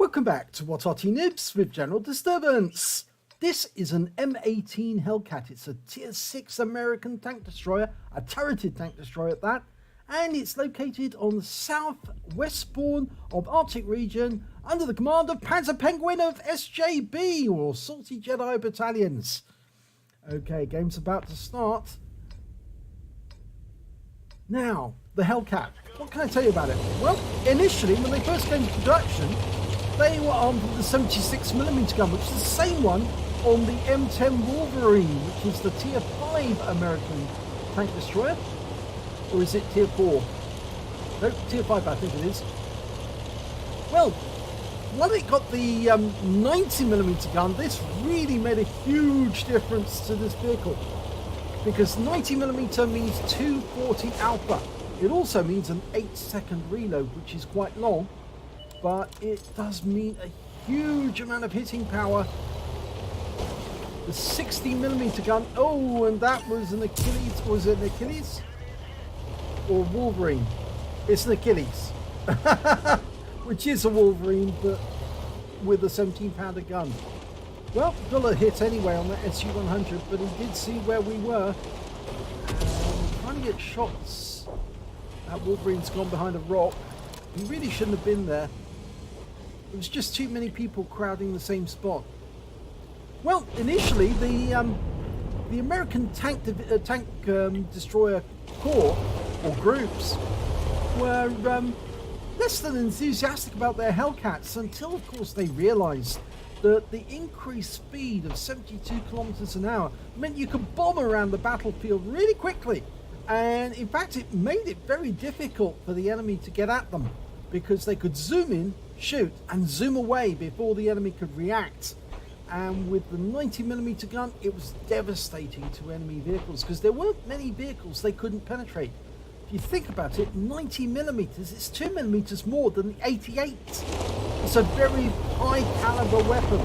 Welcome back to What Arty Noobs with General Disturbance. This is an M18 Hellcat. It's a tier 6 American tank destroyer, a turreted tank destroyer at that, and it's located on the southwest spawn of Arctic region under the command of Panzerpenguin of SJB, or Salty Jedi Battalions. Okay, game's about to start. Now, the Hellcat. What can I tell you about it? Well, initially, when they first came into production, they were armed with the 76mm gun, which is the same one on the M10 Wolverine, which is the tier 5 American tank destroyer. Or is it tier 4? No, tier 5 I think it is. Well, when it got the 90mm gun, this really made a huge difference to this vehicle. Because 90mm means 240 alpha. It also means an 8-second reload, which is quite long. But it does mean a huge amount of hitting power. The 60mm gun, oh, and that was an Achilles. Was it an Achilles or Wolverine? It's an Achilles, which is a Wolverine, but with a 17-pounder gun. Well, got a hit anyway on that SU-100, but he did see where we were. Trying to get shots. That Wolverine's gone behind a rock. He really shouldn't have been there. It was just too many people crowding the same spot. Well, initially the American tank destroyer corps or groups were less than enthusiastic about their Hellcats until, of course, they realised that the increased speed of 72 kilometers an hour meant you could bomb around the battlefield really quickly, and in fact it made it very difficult for the enemy to get at them because they could zoom in, shoot, and zoom away before the enemy could react. And with the 90mm gun, it was devastating to enemy vehicles because there weren't many vehicles they couldn't penetrate. If you think about it, 90mm is 2mm more than the 88. It's a very high caliber weapon.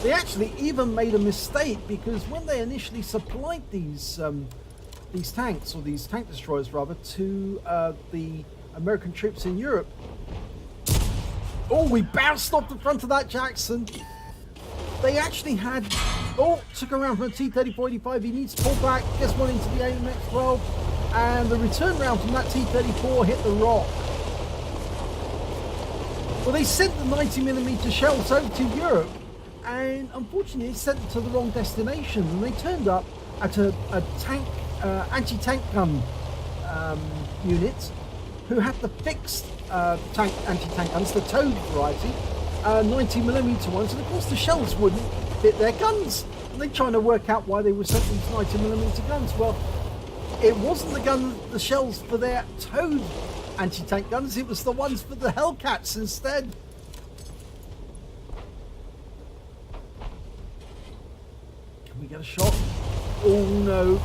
They actually even made a mistake because when they initially supplied these tanks, or these tank destroyers rather, to the American troops in Europe. Oh, we bounced off the front of that Jackson. They actually had, took around from a T-34-85. He needs to pull back, gets one into the AMX-12, and the return round from that T-34 hit the rock. Well, they sent the 90mm shells over to Europe, and unfortunately it sent them to the wrong destination, and they turned up at a tank, anti-tank gun unit, who had the fixed anti-tank guns, the towed variety, 90mm ones, and of course the shells wouldn't fit their guns. And they're trying to work out why they were sent these 90mm guns. Well, it wasn't the shells for their towed anti-tank guns, it was the ones for the Hellcats instead. Can we get a shot? Oh no.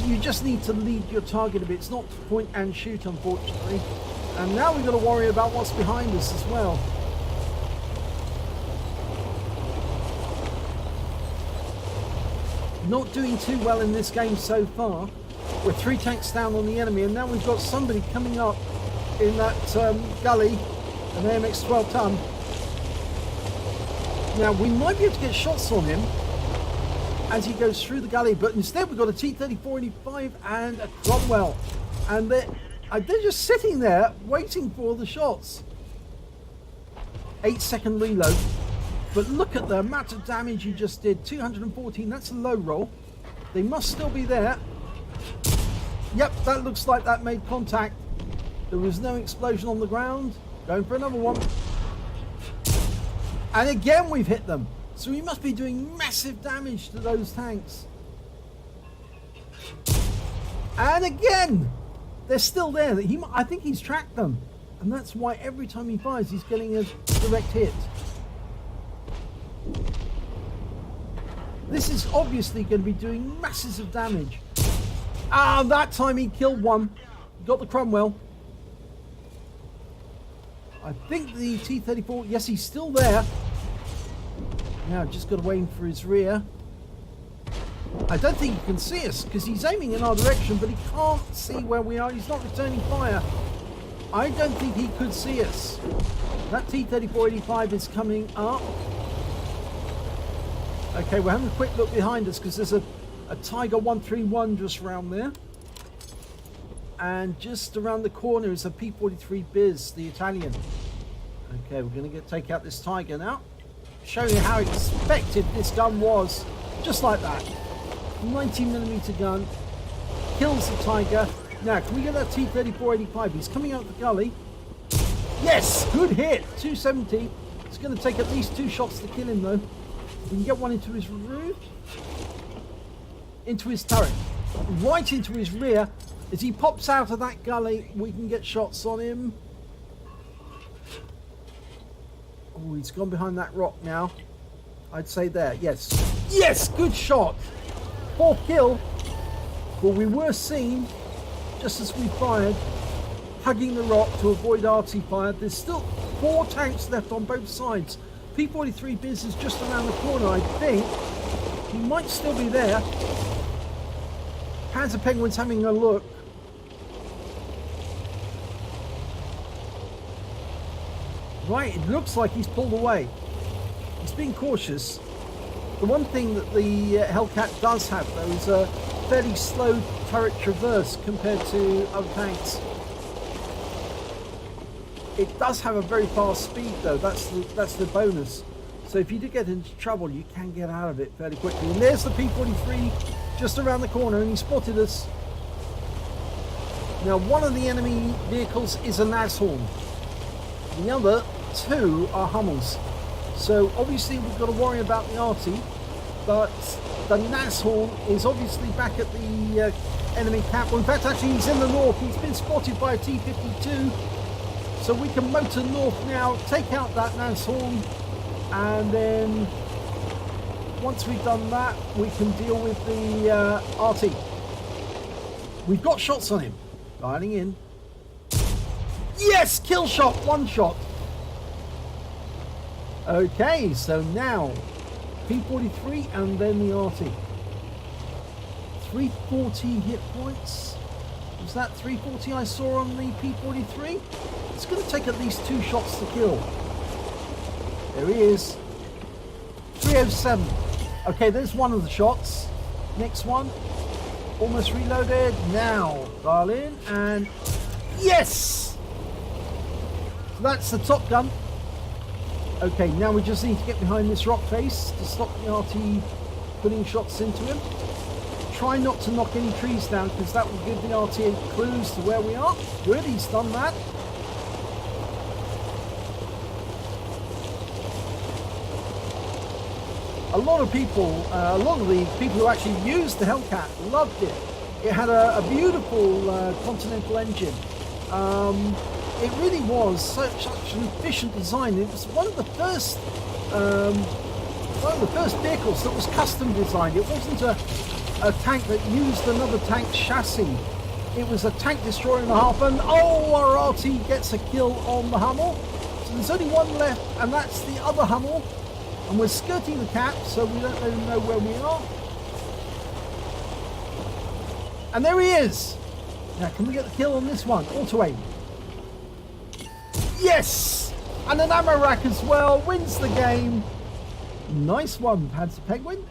You just need to lead your target a bit. It's not point and shoot, unfortunately. And now we've got to worry about what's behind us as well. Not doing too well in this game so far. We're 3 tanks down on the enemy, and now we've got somebody coming up in that gully, an AMX-12 ton. Now we might be able to get shots on him as he goes through the gully, but instead we've got a T-34-85 and a Cromwell, and they're just sitting there waiting for the shots. 8-second reload, but look at the amount of damage he just did. 214, that's a low roll. They must still be there. Yep, that looks like that made contact. There was no explosion on the ground. Going for another one, and again we've hit them. So we must be doing massive damage to those tanks. And again, they're still there. I think he's tracked them. And that's why every time he fires, he's getting a direct hit. This is obviously going to be doing masses of damage. Ah, that time he killed one. Got the Cromwell. I think the T-34, yes, he's still there. Now, just got to wait for his rear. I don't think he can see us because he's aiming in our direction, but he can't see where we are. He's not returning fire. I don't think he could see us. That T-3485 is coming up. Okay, we're having a quick look behind us because there's a Tiger 131 just around there. And just around the corner is a P-43 Biz, the Italian. Okay, we're going to take out this Tiger now. Show you how expected this gun was. Just like that. 90mm gun. Kills the Tiger. Now, can we get that T-3485? He's coming out the gully. Yes! Good hit! 270. It's going to take at least 2 shots to kill him, though. We can get one into his roof. Into his turret. Right into his rear. As he pops out of that gully, we can get shots on him. Oh, he's gone behind that rock now. I'd say there. Yes. Yes! Good shot! 4th kill. But we were seen, just as we fired, hugging the rock to avoid Arty fire. There's still 4 tanks left on both sides. P-43 Biz is just around the corner, I think. He might still be there. Panzerpenguin's having a look. Right, it looks like he's pulled away. He's being cautious. The one thing that the Hellcat does have, though, is a fairly slow turret traverse compared to other tanks. It does have a very fast speed, though. That's the bonus. So if you do get into trouble, you can get out of it fairly quickly. And there's the P-43 just around the corner, and he spotted us. Now, one of the enemy vehicles is a Nashorn. The other 2 are Hummels. So obviously we've got to worry about the Arty, but the Nashorn is obviously back at the enemy camp. Well, in fact, actually he's in the north. He's been spotted by a T-52. So we can motor north now, take out that Nashorn, and then once we've done that, we can deal with the Arty. We've got shots on him. Dialing in. Yes! Kill shot! 1 shot. Okay, so now P-43 and then the Arty. 340 hit points. Was that 340 I saw on the P-43? It's going to take at least 2 shots to kill. There he is. 307. Okay, there's one of the shots. Next one. Almost reloaded. Now, dial in and... Yes! So that's the top gun. Okay, now we just need to get behind this rock face to stop the Arty putting shots into him. Try not to knock any trees down because that will give the Arty clues to where we are. Good, he's done that. A lot of the people who actually used the Hellcat loved it. It had a beautiful Continental engine. It really was such an efficient design. It was one of the first vehicles that was custom designed. It wasn't a tank that used another tank's chassis. It was a tank destroyer and a half, and our Arty gets a kill on the Hummel. So there's only one left, and that's the other Hummel. And we're skirting the cap, so we don't really know where we are. And there he is! Now, can we get the kill on this one? Auto aim. Yes! And an ammo rack as well. Wins the game. Nice one, Panzerpenguin.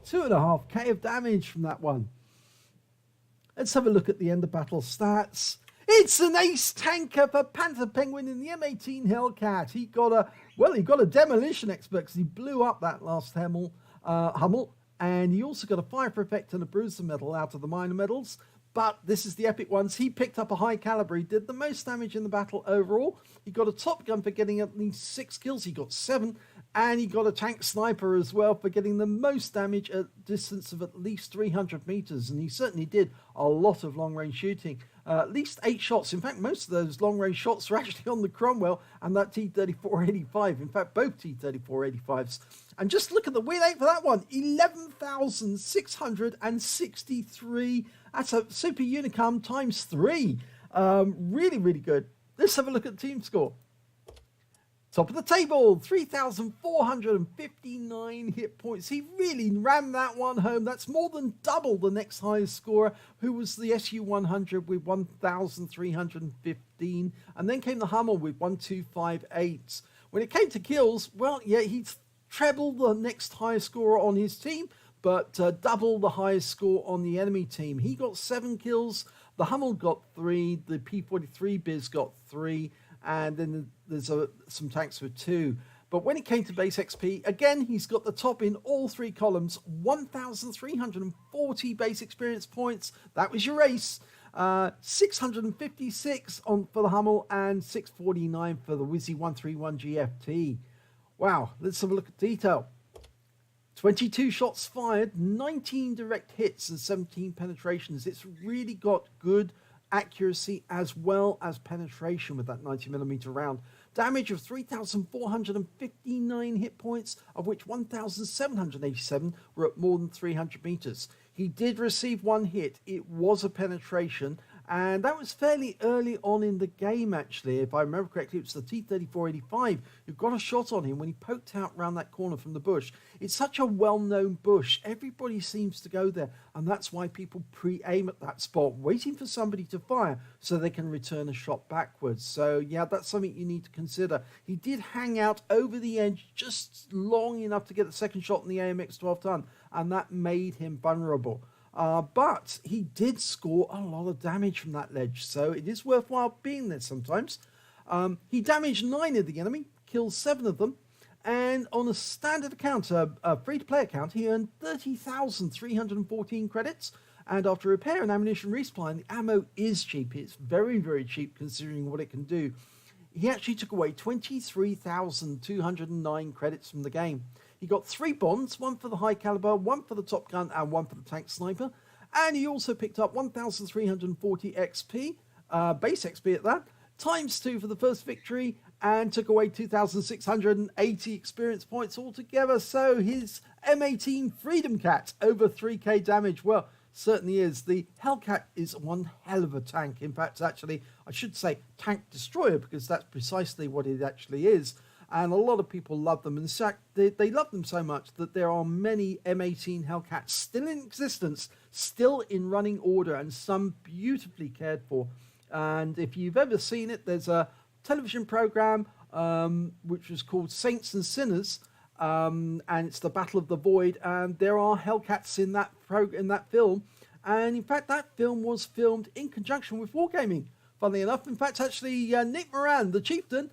2.5k of damage from that one. Let's have a look at the end of battle stats. It's an ace tanker for Panzerpenguin in the M18 Hellcat. He got a demolition expert because he blew up that last Hummel. And he also got a fire effect and a bruiser medal out of the minor medals. But this is the epic ones. He picked up a high caliber. He did the most damage in the battle overall. He got a top gun for getting at least 6 kills. He got 7. And he got a tank sniper as well for getting the most damage at a distance of at least 300 meters. And he certainly did a lot of long-range shooting. At least 8 shots. In fact, most of those long-range shots were actually on the Cromwell and that T-3485. In fact, both T-3485s. And just look at the win rate for that one. 11,663. That's a Super Unicum times 3. Really, really good. Let's have a look at the team score. Top of the table, 3,459 hit points. He really rammed that one home. That's more than double the next highest scorer, who was the SU-100 with 1,315. And then came the Hummel with 1,258. When it came to kills, well, yeah, he's treble the next highest scorer on his team, but double the highest score on the enemy team. He got 7 kills. The Hummel got 3. The P-43 Biz got 3. And then there's some tanks with 2. But when it came to base XP, again, he's got the top in all 3 columns. 1,340 base experience points. That was your ace. 656 for the Hummel and 649 for the Wizzy 131 GFT. Wow, let's have a look at detail. 22 shots fired, 19 direct hits and 17 penetrations. It's really got good accuracy as well as penetration with that 90mm round. Damage of 3,459 hit points, of which 1,787 were at more than 300 meters. He did receive 1 hit. It was a penetration, and that was fairly early on in the game, actually. If I remember correctly, it was the T-3485 who got a shot on him when he poked out round that corner from the bush. It's such a well-known bush. Everybody seems to go there, and that's why people pre-aim at that spot, waiting for somebody to fire so they can return a shot backwards. So, yeah, that's something you need to consider. He did hang out over the edge just long enough to get the second shot in the AMX 12-ton, and that made him vulnerable. But he did score a lot of damage from that ledge, so it is worthwhile being there sometimes. He damaged 9 of the enemy, killed 7 of them, and on a standard account, a free-to-play account, he earned 30,314 credits. And after repair and ammunition resupply, and the ammo is cheap. It's very, very cheap considering what it can do. He actually took away 23,209 credits from the game. He got 3 bonds, 1 for the high caliber, 1 for the top gun, and 1 for the tank sniper. And he also picked up 1,340 XP, base XP at that, times 2 for the first victory, and took away 2,680 experience points altogether. So his M18 Freedom Cat over 3k damage, well, certainly is. The Hellcat is one hell of a tank. In fact, actually, I should say tank destroyer, because that's precisely what it actually is. And a lot of people love them. In fact, they love them so much that there are many M18 Hellcats still in existence, still in running order, and some beautifully cared for. And if you've ever seen it, there's a television program which was called Saints and Sinners, and it's the Battle of the Void, and there are Hellcats in that film. And in fact, that film was filmed in conjunction with Wargaming, funnily enough. In fact, actually, Nick Moran, the chieftain,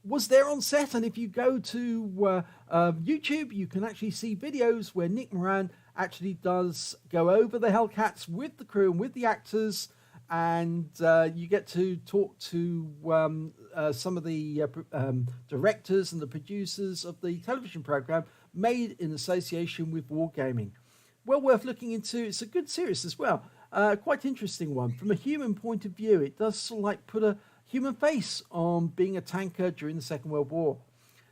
was there on set, and if you go to YouTube, you can actually see videos where Nick Moran actually does go over the Hellcats with the crew and with the actors, and you get to talk to some of the directors and the producers of the television program made in association with Wargaming. Well worth looking into. It's a good series as well. Quite interesting one. From a human point of view, it does sort of like put a human face on being a tanker during the Second World War.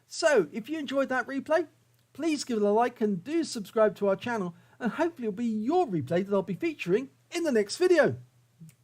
So, if you enjoyed that replay, please give it a like and do subscribe to our channel, and hopefully it'll be your replay that I'll be featuring in the next video.